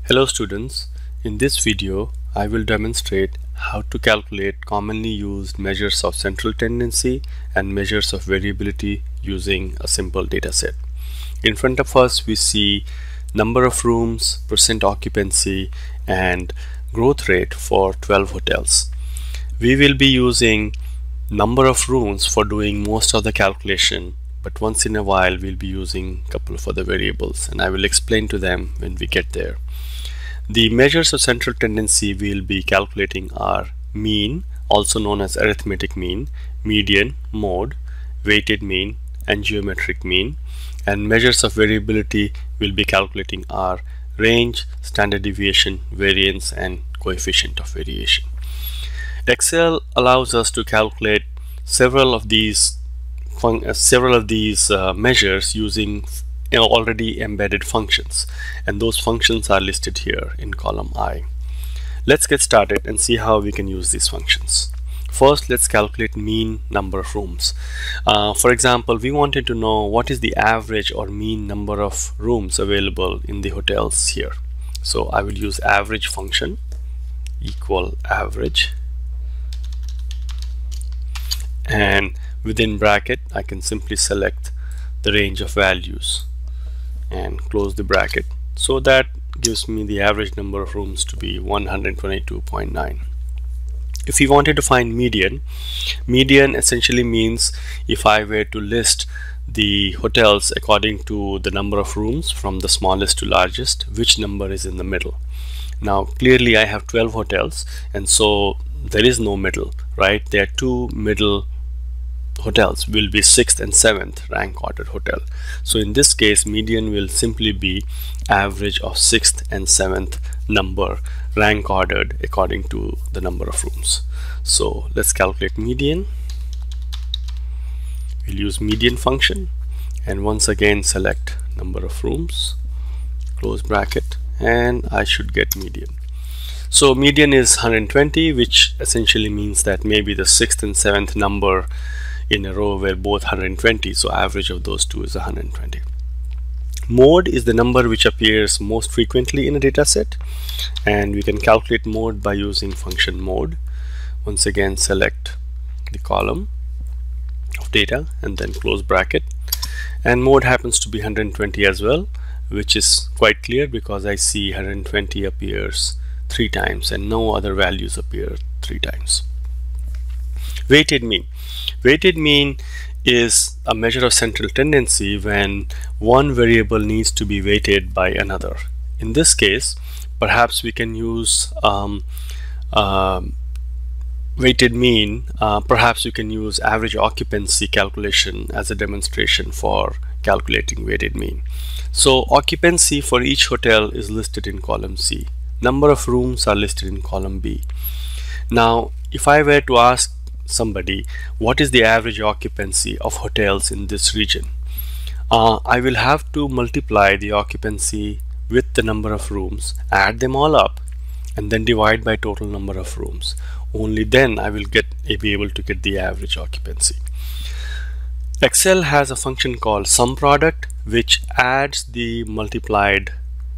Hello students, in this video I will demonstrate how to calculate commonly used measures of central tendency and measures of variability using a simple dataset. In front of us we see number of rooms, percent occupancy and growth rate for 12 hotels. We will be using number of rooms for doing most of the calculation, but once in a while we'll be using a couple of other variables and I will explain to them when we get there. The measures of central tendency we'll be calculating are mean, also known as arithmetic mean, median, mode, weighted mean, and geometric mean. And measures of variability we'll be calculating are range, standard deviation, variance, and coefficient of variation. Excel allows us to calculate several of these measures using already embedded functions, and those functions are listed here in column I. Let's get started and see how we can use these functions. First, let's calculate mean number of rooms. For example, we wanted to know what is the average or mean number of rooms available in the hotels here. So I will use average function equal average, and within bracket I can simply select the range of values and close the bracket. So that gives me the average number of rooms to be 122.9. If we wanted to find median, median essentially means if I were to list the hotels according to the number of rooms from the smallest to largest, which number is in the middle. Now clearly I have 12 hotels and so there is no middle, right? There are two middle hotels, will be 6th and 7th rank ordered hotel. So in this case median will simply be average of 6th and 7th number rank ordered according to the number of rooms. So let's calculate median. We'll use median function and once again select number of rooms, close bracket, and I should get median. So median is 120, which essentially means that maybe the 6th and 7th number in a row were both 120, so average of those two is 120. Mode is the number which appears most frequently in a data set, and we can calculate mode by using function mode. Once again select the column of data and then close bracket, and mode happens to be 120 as well, which is quite clear because I see 120 appears 3 times and no other values appear 3 times. Weighted mean. Weighted mean is a measure of central tendency when one variable needs to be weighted by another. In this case, perhaps we can use weighted mean. Perhaps you can use average occupancy calculation as a demonstration for calculating weighted mean. So occupancy for each hotel is listed in column C. Number of rooms are listed in column B. Now if I were to ask somebody what is the average occupancy of hotels in this region, I will have to multiply the occupancy with the number of rooms, add them all up, and then divide by total number of rooms. Only then I will be able to get the average occupancy. Excel has a function called sum product which adds the multiplied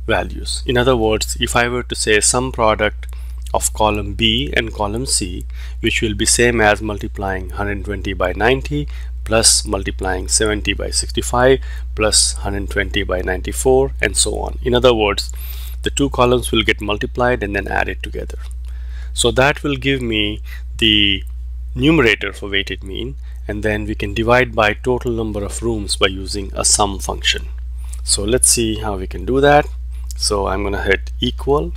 values. In other words, if I were to say sum product of column B and column C, which will be same as multiplying 120 by 90 plus multiplying 70 by 65 plus 120 by 94 and so on. In other words, the two columns will get multiplied and then added together. So that will give me the numerator for weighted mean, and then we can divide by total number of rooms by using a sum function. So let's see how we can do that. So I'm gonna hit equal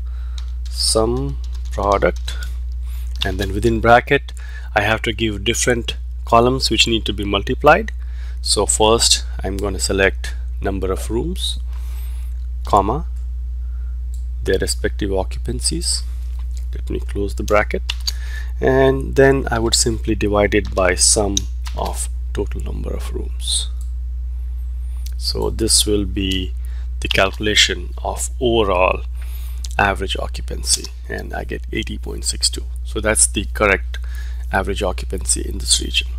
sum product, and then within bracket I have to give different columns which need to be multiplied. So first I'm going to select number of rooms, comma, their respective occupancies. Let me close the bracket, and then I would simply divide it by sum of total number of rooms. So this will be the calculation of overall average occupancy, and I get 80.62. So that's the correct average occupancy in this region.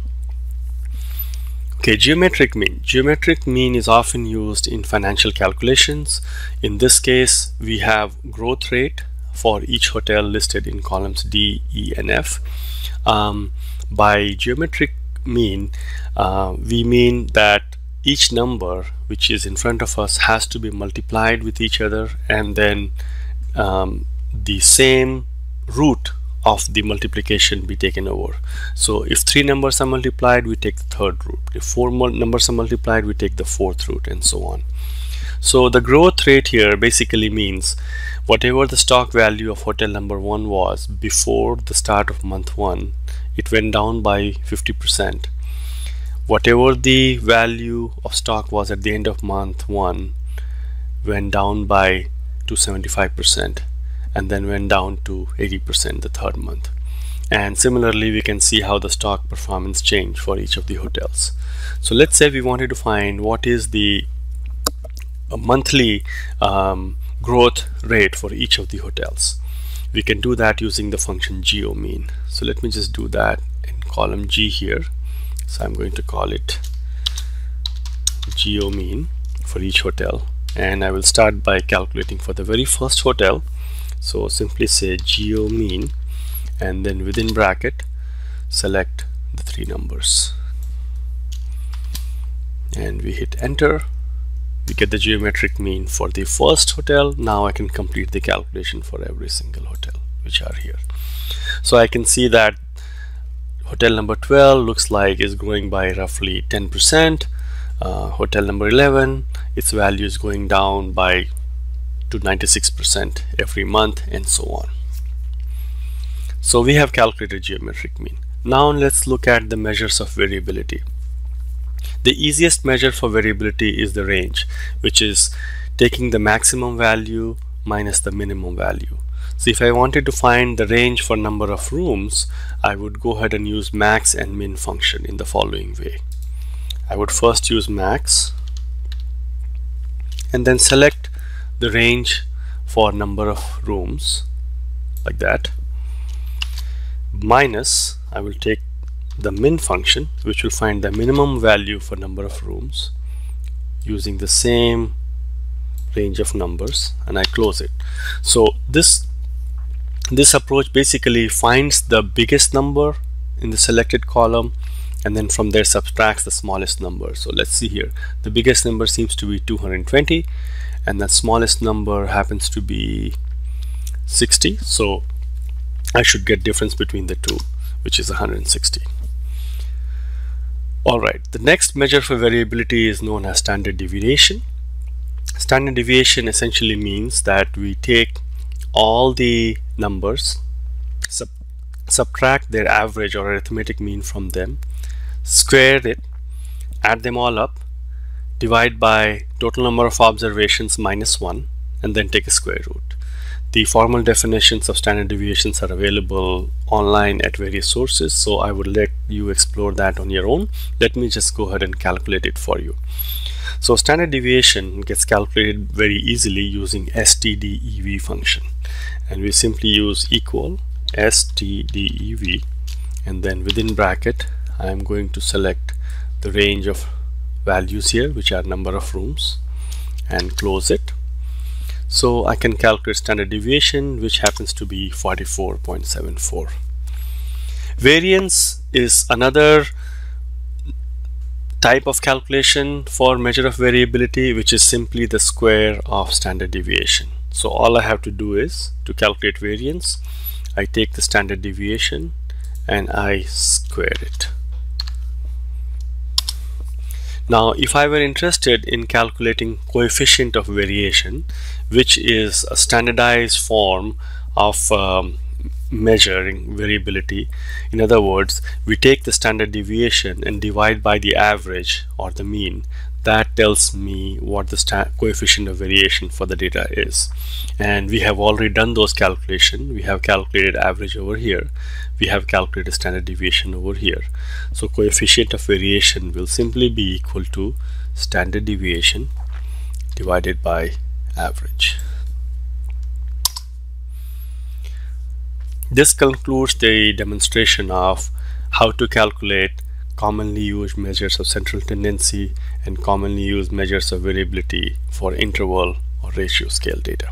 Okay, geometric mean. Geometric mean is often used in financial calculations. In this case, we have growth rate for each hotel listed in columns D, E, and F. By geometric mean, we mean that each number which is in front of us has to be multiplied with each other, and then the same root of the multiplication be taken over. So if 3 numbers are multiplied, we take the third root. If 4 numbers are multiplied, we take the fourth root, and so on. So the growth rate here basically means whatever the stock value of hotel number 1 was before the start of month 1, it went down by 50%. Whatever the value of stock was at the end of month 1 went down by 275%, and then went down to 80% the third month. And similarly, we can see how the stock performance changed for each of the hotels. So let's say we wanted to find what is the monthly growth rate for each of the hotels. We can do that using the function geomean. So let me just do that in column G here. So I'm going to call it geomean for each hotel, and I will start by calculating for the very first hotel. So simply say geomean, and then within bracket select the 3 numbers, and we hit enter. We get the geometric mean for the first hotel. Now I can complete the calculation for every single hotel which are here. So I can see that hotel number 12 looks like is growing by roughly 10%. Hotel number 11, its value is going down by to 96% every month, and so on. So we have calculated geometric mean. Now let's look at the measures of variability. The easiest measure for variability is the range, which is taking the maximum value minus the minimum value. So if I wanted to find the range for number of rooms, I would go ahead and use max and min function in the following way. I would first use max and then select the range for number of rooms like that, minus I will take the min function, which will find the minimum value for number of rooms using the same range of numbers, and I close it. So this approach basically finds the biggest number in the selected column, and then from there subtracts the smallest number. So let's see here, the biggest number seems to be 220, and the smallest number happens to be 60. So I should get difference between the two, which is 160. Alright, the next measure for variability is known as standard deviation. Standard deviation essentially means that we take all the numbers, subtract their average or arithmetic mean from them, square it, add them all up, divide by total number of observations minus 1, and then take a square root. The formal definitions of standard deviations are available online at various sources, so I would let you explore that on your own. Let me just go ahead and calculate it for you. So standard deviation gets calculated very easily using stdev function, and we simply use equal stdev, and then within bracket I am going to select the range of values here, which are number of rooms, and close it. So I can calculate standard deviation, which happens to be 44.74. Variance is another type of calculation for measure of variability, which is simply the square of standard deviation. So all I have to do is to calculate variance, I take the standard deviation and I square it. Now if I were interested in calculating coefficient of variation, which is a standardized form of measuring variability, in other words, we take the standard deviation and divide by the average or the mean, that tells me what the coefficient of variation for the data is. And we have already done those calculations. We have calculated average over here, we have calculated standard deviation over here. So coefficient of variation will simply be equal to standard deviation divided by average. This concludes the demonstration of how to calculate commonly used measures of central tendency and commonly used measures of variability for interval or ratio scale data.